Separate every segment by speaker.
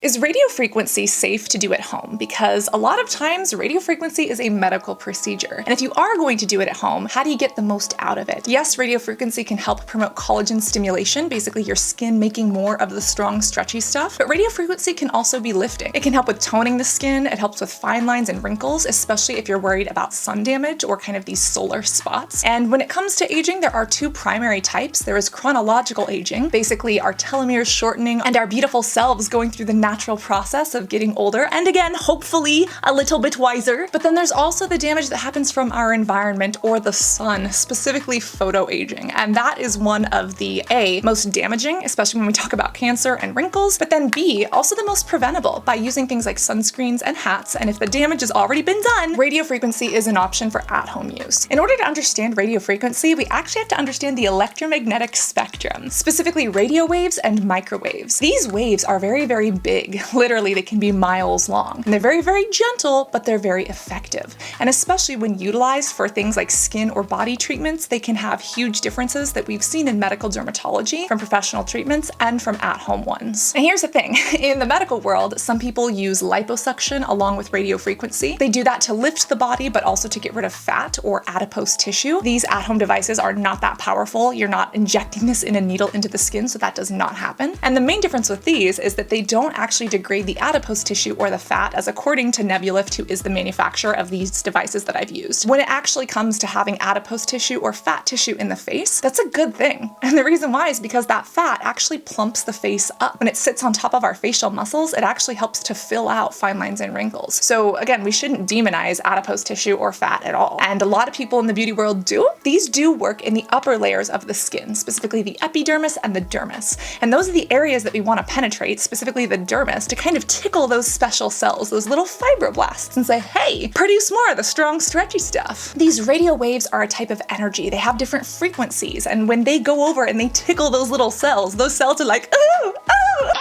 Speaker 1: Is radio frequency safe to do at home? Because a lot of times radio frequency is a medical procedure. And if you are going to do it at home, how do you get the most out of it? Yes, radio frequency can help promote collagen stimulation, basically your skin making more of the strong, stretchy stuff. But radio frequency can also be lifting. It can help with toning the skin. It helps with fine lines and wrinkles, especially if you're worried about sun damage or kind of these solar spots. And when it comes to aging, there are two primary types. There is chronological aging, basically our telomeres shortening and our beautiful selves going through the natural process of getting older, and again, hopefully a little bit wiser. But then there's also the damage that happens from our environment or the sun, specifically photoaging. And that is one of the A, most damaging, especially when we talk about cancer and wrinkles, but then B, also the most preventable by using things like sunscreens and hats. And if the damage has already been done, radio frequency is an option for at-home use. In order to understand radio frequency, we actually have to understand the electromagnetic spectrum, specifically radio waves and microwaves. These waves are very, very big. Literally, they can be miles long. And they're very, very gentle, but they're very effective. And especially when utilized for things like skin or body treatments, they can have huge differences that we've seen in medical dermatology from professional treatments and from at-home ones. And here's the thing, in the medical world, some people use liposuction along with radio frequency. They do that to lift the body, but also to get rid of fat or adipose tissue. These at-home devices are not that powerful. You're not injecting this in a needle into the skin, so that does not happen. And the main difference with these is that they don't actually degrade the adipose tissue or the fat, as according to Nebulift, who is the manufacturer of these devices that I've used. When it actually comes to having adipose tissue or fat tissue in the face, that's a good thing. And the reason why is because that fat actually plumps the face up. When it sits on top of our facial muscles, it actually helps to fill out fine lines and wrinkles. So again, we shouldn't demonize adipose tissue or fat at all. And a lot of people in the beauty world do. These do work in the upper layers of the skin, specifically the epidermis and the dermis. And those are the areas that we want to penetrate, specifically the dermis, to kind of tickle those special cells, those little fibroblasts, and say, hey, produce more of the strong, stretchy stuff. These radio waves are a type of energy. They have different frequencies, and when they go over and they tickle those little cells, those cells are like, ooh, ooh.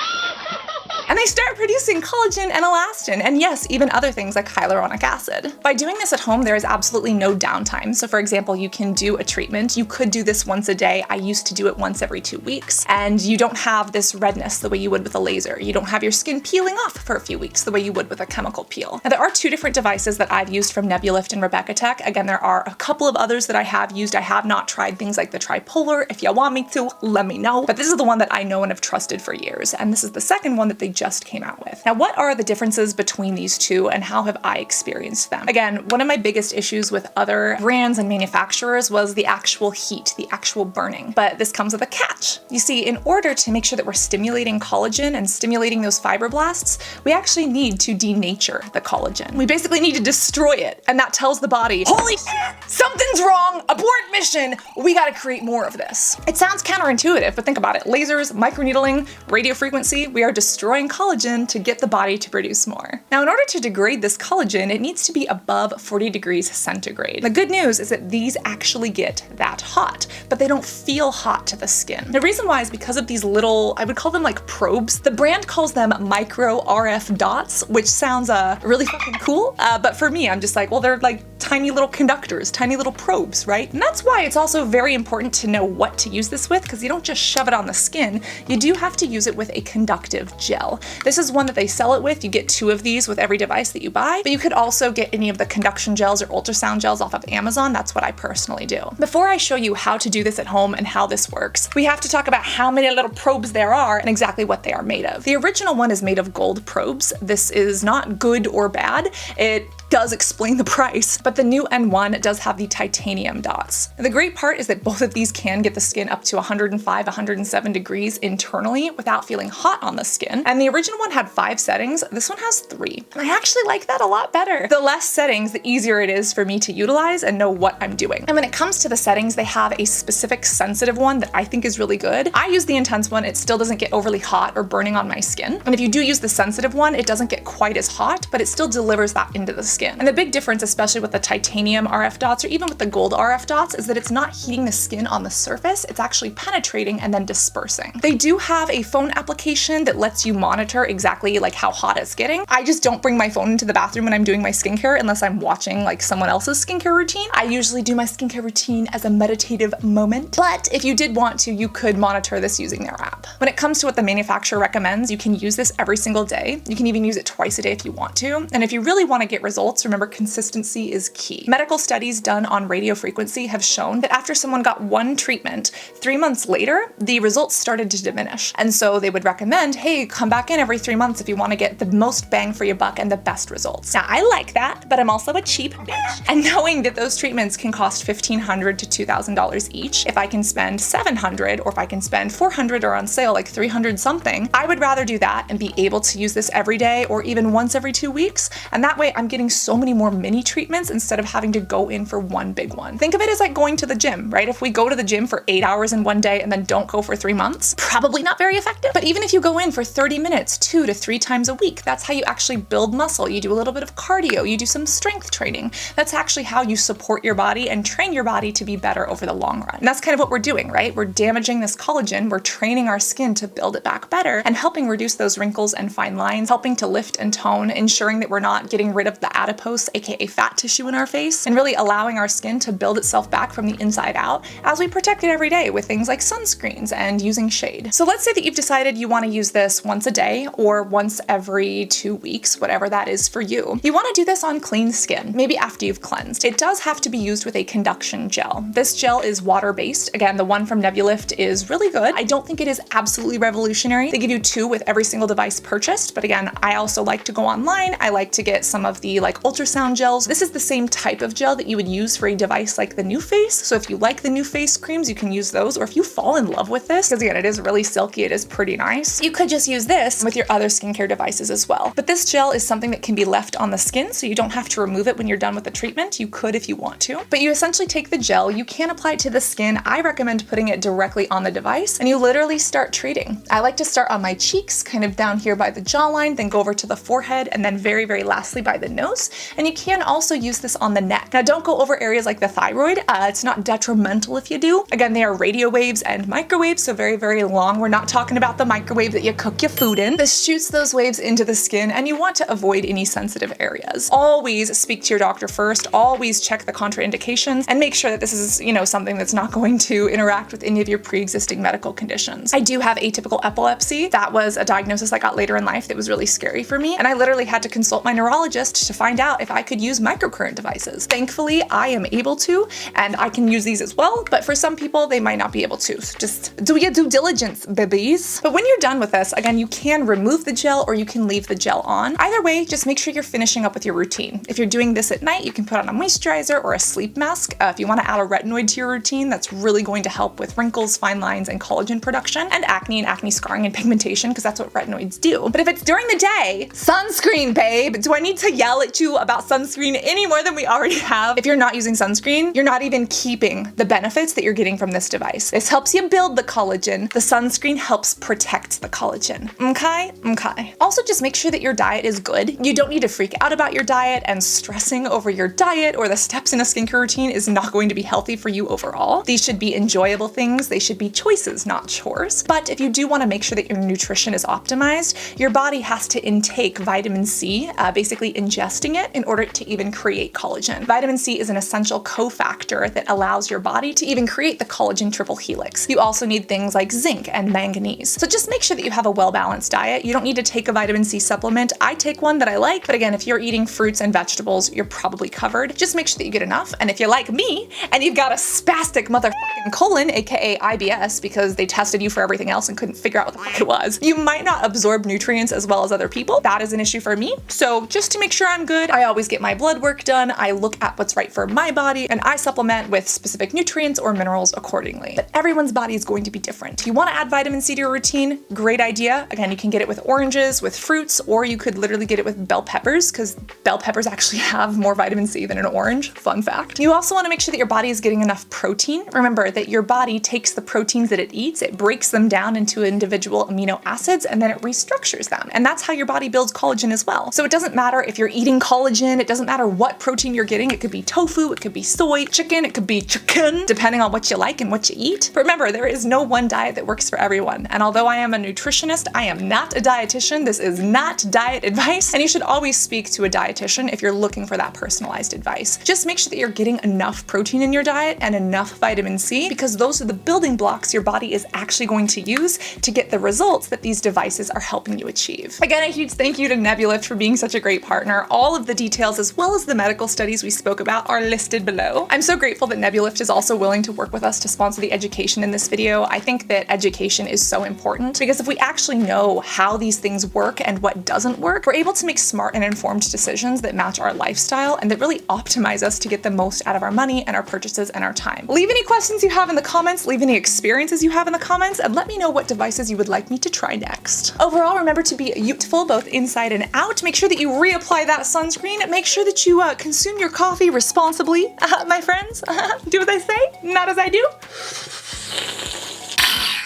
Speaker 1: And they start producing collagen and elastin, and yes, even other things like hyaluronic acid. By doing this at home, there is absolutely no downtime. So for example, you can do a treatment. You could do this once a day. I used to do it once every 2 weeks. And you don't have this redness the way you would with a laser. You don't have your skin peeling off for a few weeks the way you would with a chemical peel. Now, there are two different devices that I've used from Nebulift and Rebecca Tech. Again, there are a couple of others that I have used. I have not tried things like the tripolar. If you want me to, let me know. But this is the one that I know and have trusted for years. And this is the second one that they just came out with. Now, what are the differences between these two and how have I experienced them? Again, one of my biggest issues with other brands and manufacturers was the actual heat, the actual burning. But this comes with a catch. You see, in order to make sure that we're stimulating collagen and stimulating those fibroblasts, we actually need to denature the collagen. We basically need to destroy it. And that tells the body, holy shit, something's wrong, abort mission, we gotta create more of this. It sounds counterintuitive, but think about it. Lasers, microneedling, radio frequency, we are destroying collagen to get the body to produce more. Now, in order to degrade this collagen, it needs to be above 40 degrees centigrade. The good news is that these actually get that hot, but they don't feel hot to the skin. The reason why is because of these little, I would call them like probes. The brand calls them micro RF dots, which sounds really fucking cool. But for me, I'm just like, well, they're like tiny little conductors, tiny little probes, right? And that's why it's also very important to know what to use this with, because you don't just shove it on the skin. You do have to use it with a conductive gel. This is one that they sell it with. You get 2 of these with every device that you buy, but you could also get any of the conduction gels or ultrasound gels off of Amazon. That's what I personally do. Before I show you how to do this at home and how this works, we have to talk about how many little probes there are and exactly what they are made of. The original one is made of gold probes. This is not good or bad. It does explain the price, but the new N1 does have the titanium dots. The great part is that both of these can get the skin up to 105, 107 degrees internally without feeling hot on the skin. And the original one had 5 settings. This one has 3. And I actually like that a lot better. The less settings, the easier it is for me to utilize and know what I'm doing. And when it comes to the settings, they have a specific sensitive one that I think is really good. I use the intense one. It still doesn't get overly hot or burning on my skin. And if you do use the sensitive one, it doesn't get quite as hot, but it still delivers that into the skin. And the big difference, especially with the the titanium RF dots or even with the gold RF dots is that it's not heating the skin on the surface, it's actually penetrating and then dispersing. They do have a phone application that lets you monitor exactly like how hot it's getting. I just don't bring my phone into the bathroom when I'm doing my skincare unless I'm watching like someone else's skincare routine. I usually do my skincare routine as a meditative moment, but if you did want to, you could monitor this using their app. When it comes to what the manufacturer recommends, you can use this every single day. You can even use it twice a day if you want to. And if you really want to get results, remember consistency is key. Medical studies done on radio frequency have shown that after someone got one treatment, 3 months later, the results started to diminish. And so they would recommend, hey, come back in every 3 months if you want to get the most bang for your buck and the best results. Now, I like that, but I'm also a cheap bitch. And knowing that those treatments can cost $1,500 to $2,000 each, if I can spend $700 or if I can spend $400 or on sale like $300 something, I would rather do that and be able to use this every day or even once every 2 weeks. And that way I'm getting so many more mini treatments instead of having to go in for one big one. Think of it as like going to the gym, right? If we go to the gym for 8 hours in one day and then don't go for 3 months, probably not very effective. But even if you go in for 30 minutes, 2 to 3 times a week, that's how you actually build muscle. You do a little bit of cardio, you do some strength training. That's actually how you support your body and train your body to be better over the long run. And that's kind of what we're doing, right? We're damaging this collagen, we're training our skin to build it back better and helping reduce those wrinkles and fine lines, helping to lift and tone, ensuring that we're not getting rid of the adipose, aka fat tissue in our face, and really allowing our skin to build itself back from the inside out as we protect it every day with things like sunscreens and using shade. So let's say that you've decided you want to use this once a day or once every 2 weeks, whatever that is for you. You want to do this on clean skin, maybe after you've cleansed. It does have to be used with a conduction gel. This gel is water-based. Again, the one from Nebulift is really good. I don't think it is absolutely revolutionary. They give you 2 with every single device purchased, but again, I also like to go online. I like to get some of the like ultrasound gels. This is the same type of gel that you would use for a device like the NuFace. So if you like the NuFace creams, you can use those, or if you fall in love with this, because again, it is really silky, it is pretty nice, you could just use this with your other skincare devices as well. But this gel is something that can be left on the skin, so you don't have to remove it when you're done with the treatment. You could if you want to, but you essentially take the gel, you can apply it to the skin. I recommend putting it directly on the device, and you literally start treating. I like to start on my cheeks, kind of down here by the jawline, then go over to the forehead, and then very, very lastly by the nose. And you can also use this on the neck. Now, don't go over areas like the thyroid. It's not detrimental if you do. Again, they are radio waves and microwaves, so very, very long. We're not talking about the microwave that you cook your food in. This shoots those waves into the skin, and you want to avoid any sensitive areas. Always speak to your doctor first. Always check the contraindications and make sure that this is, something that's not going to interact with any of your pre-existing medical conditions. I do have atypical epilepsy. That was a diagnosis I got later in life that was really scary for me, and I literally had to consult my neurologist to find out if I could use microcurrent devices. Thankfully, I am able to, and I can use these as well, but for some people, they might not be able to. So just do your due diligence, babies. But when you're done with this, again, you can remove the gel or you can leave the gel on. Either way, just make sure you're finishing up with your routine. If you're doing this at night, you can put on a moisturizer or a sleep mask. If you want to add a retinoid to your routine, that's really going to help with wrinkles, fine lines, and collagen production, and acne scarring and pigmentation, because that's what retinoids do. But if it's during the day, sunscreen, babe. Do I need to yell at you about sunscreen any more than we already have? If you're not using sunscreen, you're not even keeping the benefits that you're getting from this device. This helps you build the collagen. The sunscreen helps protect the collagen. Okay? Okay. Also, just make sure that your diet is good. You don't need to freak out about your diet, and stressing over your diet or the steps in a skincare routine is not going to be healthy for you overall. These should be enjoyable things. They should be choices, not chores. But if you do want to make sure that your nutrition is optimized, your body has to intake vitamin C, basically ingesting it in order to even create collagen. Vitamin C is an essential cofactor that allows your body to even create the collagen triple helix. You also need things like zinc and manganese. So just make sure that you have a well-balanced diet. You don't need to take a vitamin C supplement. I take one that I like, but again, if you're eating fruits and vegetables, you're probably covered. Just make sure that you get enough. And if you're like me and you've got a spastic motherfucking colon, aka IBS, because they tested you for everything else and couldn't figure out what the fuck it was, you might not absorb nutrients as well as other people. That is an issue for me. So just to make sure I'm good, I always get my blood work done. I look at what's right for my body, and I supplement with specific nutrients or minerals accordingly. But everyone's body is going to be different. If you want to add vitamin C to your routine, great idea. Again, you can get it with oranges, with fruits, or you could literally get it with bell peppers, because bell peppers actually have more vitamin C than an orange. Fun fact. You also want to make sure that your body is getting enough protein. Remember that your body takes the proteins that it eats, it breaks them down into individual amino acids, and then it restructures them. And that's how your body builds collagen as well. So it doesn't matter if you're eating collagen, it doesn't matter what protein you're getting. It could be tofu, it could be soy, chicken, it could be chicken, depending on what you like and what you eat. But remember, there is no one diet that works for everyone. And although I am a nutritionist, I am not a dietitian. This is not diet advice. And you should always speak to a dietitian if you're looking for that personalized advice. Just make sure that you're getting enough protein in your diet and enough vitamin C, because those are the building blocks your body is actually going to use to get the results that these devices are helping you achieve. Again, a huge thank you to Nebulift for being such a great partner. All of the details as well as the medical studies we spoke about are listed below. I'm so grateful that Nebulift is also willing to work with us to sponsor the education in this video. I think that education is so important because if we actually know how these things work and what doesn't work, we're able to make smart and informed decisions that match our lifestyle and that really optimize us to get the most out of our money and our purchases and our time. Leave any questions you have in the comments, leave any experiences you have in the comments, and let me know what devices you would like me to try next. Overall, remember to be beautiful both inside and out. Make sure that you reapply that sunscreen. Make sure that you consume your coffee responsibly, my friends. Do as I say, not as I do.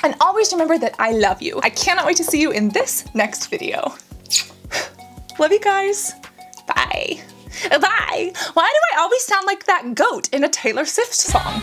Speaker 1: And always remember that I love you. I cannot wait to see you in this next video. Love you guys. Bye. Bye. Why do I always sound like that goat in a Taylor Swift song?